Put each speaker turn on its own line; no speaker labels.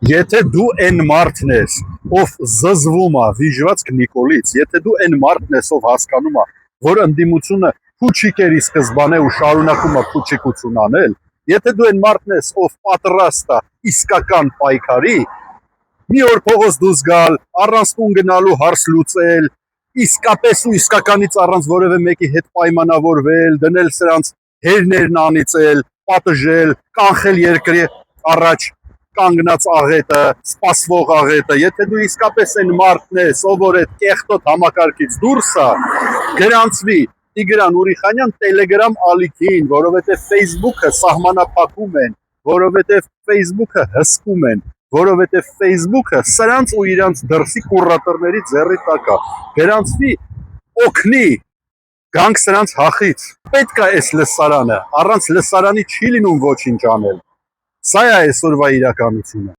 Եթե դու այն մարդն ես, ով զզվում է վիժված Նիկոլից, եթե դու այն մարդն ես, ով հասկանում է, որ ընդդիմությունը փուչիկ էր սկզբանե ու շարունակում է փուչիկություն անել, եթե դու այն մարդն ես, ով պատրաստ է իսկական պայքարի, մի օր փողոց դուրս գալ, առանց տուն գնալու հարց լուծել, իսկապես ու իսկականից առանց որևէ մեկի հետ պայմանավորվել, դնել սրանց հերներն անիծել, պատժել, կանխել երկրի առաջ կանգնած աղետը, սպասվող աղետը, եթե դու իսկապես այն մարդն ես, ով որ այդ կեղտոտ համակարգից դուրս է, գրանցվի Տիգրան Ուրիխանյան Telegram ալիքին, որովհետև Facebook-ը սահմանափակում են, որովհետև Facebook-ը հսկում են, որովհետև Facebook-ը սրանց ու իրանց դրսի կուրատորների ձեռի տակ է, գրանցվի, օգնի, գանք սրանց հախից, պետք է այս լսարանը, առանց լսարանի չի լինում ոչինչ անել, սա է այսօրվա իրականությունը։